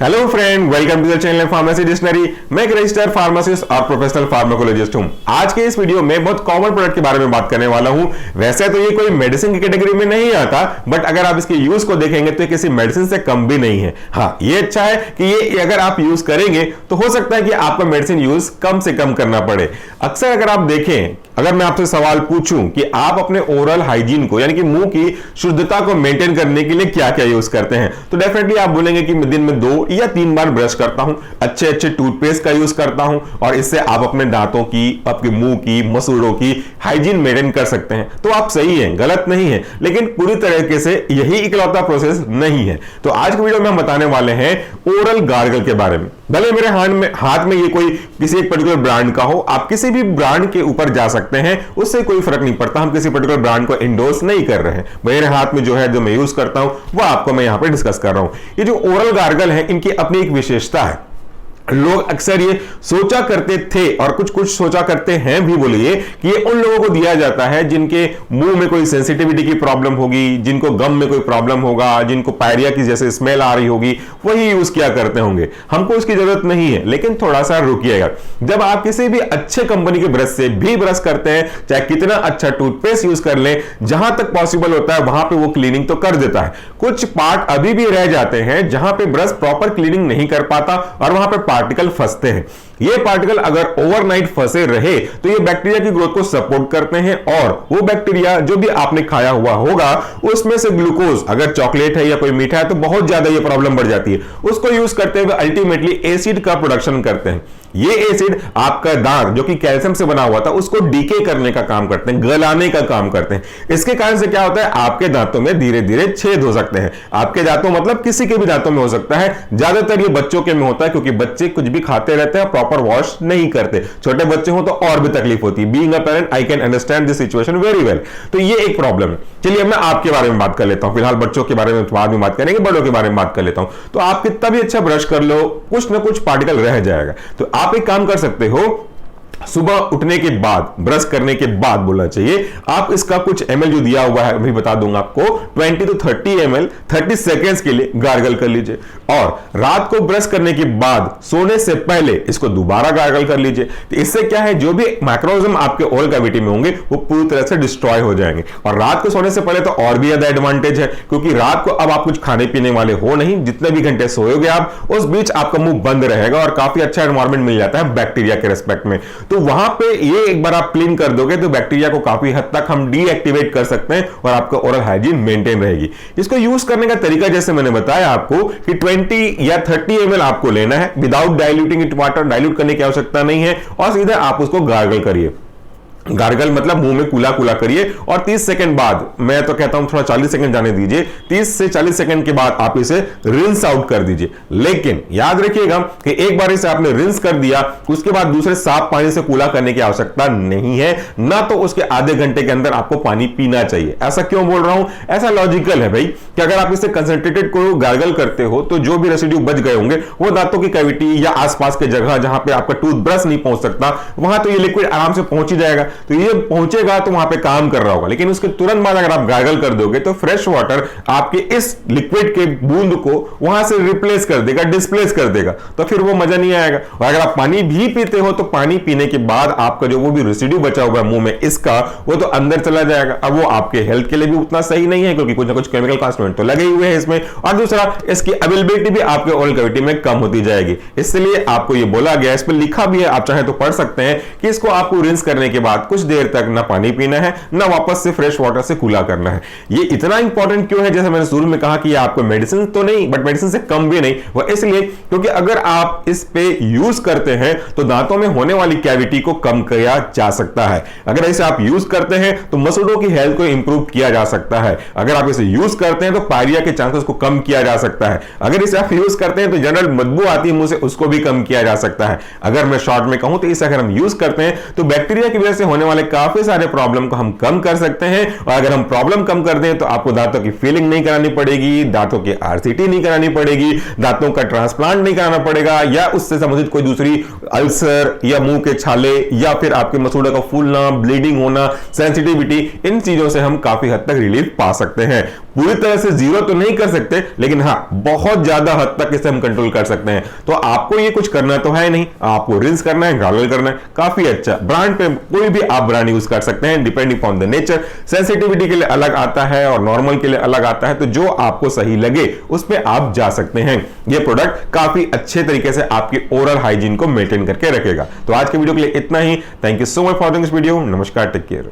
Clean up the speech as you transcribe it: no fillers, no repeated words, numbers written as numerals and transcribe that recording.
Hello friend, welcome to the channel pharmacy dictionary. मैं एक registered pharmacist और professional pharmacologist हूं। आज के इस वीडियो में बहुत कॉमन प्रोडक्ट के बारे में बात करने वाला हूं। वैसे तो ये कोई मेडिसिन की कैटेगरी में नहीं आता, बट अगर आप इसके यूज को देखेंगे तो ये किसी मेडिसिन से कम भी नहीं है। हाँ, ये अच्छा है कि ये अगर आप यूज करेंगे तो हो सकता है कि आपका मेडिसिन यूज कम से कम करना पड़े। अक्सर अगर आप देखें, अगर मैं आपसे सवाल पूछूं कि आप अपने ओरल हाइजीन को यानी कि मुंह की शुद्धता को मेंटेन करने के लिए क्या क्या यूज करते हैं, तो डेफिनेटली आप बोलेंगे कि मैं दिन में 2 या 3 बार ब्रश करता हूं, अच्छे अच्छे टूथपेस्ट का यूज करता हूं और इससे आप अपने दांतों की, आपके मुंह की, मसूड़ों की हाइजीन मेंटेन कर सकते हैं। तो आप सही हैं, गलत नहीं है, लेकिन पूरी तरीके से यही इकलौता प्रोसेस नहीं है। तो आज के वीडियो में हम बताने वाले हैं ओरल गार्गल के बारे में। भले मेरे हाथ में ये कोई किसी एक पर्टिकुलर ब्रांड का हो, आप किसी भी ब्रांड के ऊपर जा सकते हैं, उससे कोई फर्क नहीं पड़ता। हम किसी पर्टिकुलर ब्रांड को इंडोर्स नहीं कर रहे हैं। मेरे हाथ में जो है, जो मैं यूज करता हूं, वो आपको मैं यहां पे डिस्कस कर रहा हूं। ये जो ओरल गार्गल है, इनकी अपनी एक विशेषता है। लोग अक्सर ये सोचा करते थे और कुछ कुछ सोचा करते हैं भी, बोलिए, कि ये उन लोगों को दिया जाता है जिनके मुंह में कोई सेंसिटिविटी की प्रॉब्लम होगी, जिनको गम में कोई प्रॉब्लम होगा, जिनको पायरिया की जैसे स्मेल आ रही होगी, वही यूज किया करते होंगे। हमको इसकी जरूरत नहीं है। लेकिन थोड़ा सा रुकिएगा, जब आप किसी भी अच्छे कंपनी के ब्रश से भी ब्रश करते हैं, चाहे कितना अच्छा टूथपेस्ट यूज कर लें, जहां तक पॉसिबल होता है वहां पे वो क्लीनिंग तो कर देता है। कुछ पार्ट अभी भी रह जाते हैं जहां पे ब्रश प्रॉपर क्लीनिंग नहीं कर पाता और वहां पे पार्टिकल फंसते हैं। ये पार्टिकल अगर ओवरनाइट फंसे रहे तो ये बैक्टीरिया की ग्रोथ को सपोर्ट करते हैं और वो बैक्टीरिया जो भी आपने खाया हुआ होगा उसमें से ग्लूकोज, अगर चॉकलेट है या कोई मीठा है तो बहुत ज्यादा ये प्रॉब्लम बढ़ जाती है। उसको यूज करते हुए अल्टीमेटली एसिड का प्रोडक्शन करते हैं। ये एसिड आपका दांत जो कि कैल्शियम से बना हुआ था उसको डीके करने का काम करते हैं, गलाने का काम करते हैं। इसके कारण से क्या होता है, आपके दांतों में धीरे धीरे छेद हो सकते हैं। आपके दांतों मतलब किसी के भी दांतों में हो सकता है। ज्यादातर ये बच्चों के में होता है क्योंकि बच्चे कुछ भी खाते रहते हैं, प्रॉपर वॉश नहीं करते। छोटे बच्चे हो तो और भी तकलीफ होती है। Being a parent I can understand this situation very well. तो ये एक प्रॉब्लम है। चलिए मैं आपके बारे में बात कर लेता हूं। फिलहाल बच्चों के बारे में बाद में बात करेंगे, बड़ों के बारे में बात कर लेता हूं। तो आप कितना भी अच्छा ब्रश कर लो, कुछ ना कुछ पार्टिकल रह जाएगा। तो आप एक काम कर सकते हो, सुबह उठने के बाद, ब्रश करने के बाद बोलना चाहिए, आप इसका कुछ ml जो दिया हुआ है अभी बता दूंगा आपको, 20 to 30 ml 30 सेकेंड्स के लिए गार्गल कर लीजिए। और रात को ब्रश करने के बाद सोने से पहले इसको दोबारा गार्गल कर लीजिए। तो इससे क्या है, जो भी माइक्रोऑर्गेनिज्म आपके ओरल कैविटी में होंगे वो पूरी तरह से डिस्ट्रॉय हो जाएंगे। और रात को सोने से पहले तो और भी ज्यादा एडवांटेज है, क्योंकि रात को अब आप कुछ खाने पीने वाले हो नहीं। जितने भी घंटे सोओगे आप, उस बीच आपका मुंह बंद रहेगा और काफी अच्छा एनवायरमेंट मिल जाता है बैक्टीरिया के रेस्पेक्ट में। तो वहां पे ये एक बार आप क्लीन कर दोगे तो बैक्टीरिया को काफी हद तक हम डीएक्टिवेट कर सकते हैं और आपका ओरल हाइजीन मेंटेन रहेगी। इसको यूज करने का तरीका जैसे मैंने बताया आपको कि 20 या 30 ml आपको लेना है without diluting it water. Dilute करने की आवश्यकता नहीं है और सीधे आप उसको गार्गल करिए। गार्गल मतलब मुंह में कुला कुला करिए और 30 सेकंड बाद, मैं तो कहता हूं थोड़ा 40 सेकंड जाने दीजिए, 30 से 40 सेकंड के बाद आप इसे रिंस आउट कर दीजिए। लेकिन याद रखिएगा कि एक बार इसे आपने रिंस कर दिया, उसके बाद दूसरे साफ पानी से कुला करने की आवश्यकता नहीं है, ना तो उसके आधे घंटे के अंदर आपको पानी पीना चाहिए। ऐसा क्यों बोल रहा हूं, ऐसा लॉजिकल है भाई कि अगर आप इसे कंसंट्रेटेड को गार्गल करते हो तो जो भी रेसिड्यू बच गए होंगे वो दांतों की कैविटी या आसपास के जगह जहां पे आपका टूथब्रश नहीं पहुंच सकता, वहां तो ये लिक्विड आराम से पहुंच ही जाएगा। तो ये पहुंचेगा तो वहां पे काम कर रहा होगा। लेकिन उसके तुरंत बाद अगर आप गार्गल कर दोगे तो फ्रेश वाटर आपके इस लिक्विड के बूंद को वहां से रिप्लेस कर देगा, डिस्प्लेस कर देगा। तो फिर वो मजा नहीं आएगा। और अगर आप पानी भी पीते हो तो पानी पीने के बाद आपका जो वो भी रेसिड्यू बचा हुआ है मुंह में इसका, वो तो अंदर चला जाएगा। अब वो आपके हेल्थ के लिए भी उतना सही नहीं है, क्योंकि कुछ ना कुछ केमिकल कंस्टिट्यूएंट तो लगे हुए हैं इसमें। और दूसरा, इसकी अवेलेबिलिटी भी आपके ओरल कैविटी में कम होती जाएगी। इसलिए आपको ये बोला गया, इस पर लिखा भी है, आप चाहे तो पढ़ सकते हैं कि इसको आपको रिंस करने के बाद कुछ देर तक ना पानी पीना है, ना वापस से फ्रेश वाटर से कुला करना है। ये इतना इंपॉर्टेंट क्यों है, जैसे मैंने शुरू में कहा कि ये आपको मेडिसिन तो नहीं, बट मेडिसिन से कम भी नहीं। वह इसलिए क्योंकि अगर आप इस पे यूज करते हैं तो दांतों में होने वाली कैविटी को कम किया जा सकता है। अगर इसे आप यूज करते हैं तो मसूड़ों की हेल्थ को इंप्रूव किया जा सकता है। अगर आप इसे यूज करते हैं तो पायरिया के चांसेस को कम किया जा सकता है। अगर इसे आप यूज करते हैं तो जनरल बदबू आती है मुंह से, उसको भी कम किया जा सकता है। अगर मैं शॉर्ट में कहूं तो इसे अगर हम यूज करते हैं तो बैक्टीरिया की वजह से होने वाले काफी सारे प्रॉब्लम को हम कम कर सकते हैं। और अगर हम प्रॉब्लम कम कर दें तो आपको दांतों की फीलिंग नहीं करानी पड़ेगी, दांतों की आरसीटी नहीं करानी पड़ेगी, दांतों का ट्रांसप्लांट नहीं कराना पड़ेगा, या उससे संबंधित कोई दूसरी अल्सर या मुंह के छाले या फिर आपके मसूड़े का फूलना, ब्लीडिंग होना, सेंसिटिविटी, इन चीजों से हम काफी हद तक रिलीफ पा सकते हैं। पूरी तरह से जीरो तो नहीं कर सकते, लेकिन हाँ बहुत ज्यादा हद तक इसे हम कंट्रोल कर सकते हैं। तो आपको ये कुछ करना तो है नहीं, आपको रिंस करना है, गार्गल करना है। काफी अच्छा ब्रांड पे कोई भी आप ब्रांड यूज कर सकते हैं, depending upon the nature. Sensitivity के लिए अलग आता है और नॉर्मल के लिए अलग आता है, तो जो आपको सही लगे उस पे आप जा सकते हैं। ये प्रोडक्ट काफी अच्छे तरीके से आपकी ओरल हाइजीन को मेंटेन करके रखेगा। तो आज के वीडियो के लिए इतना ही। Thank you so much for this video. नमस्कार, टेक केयर।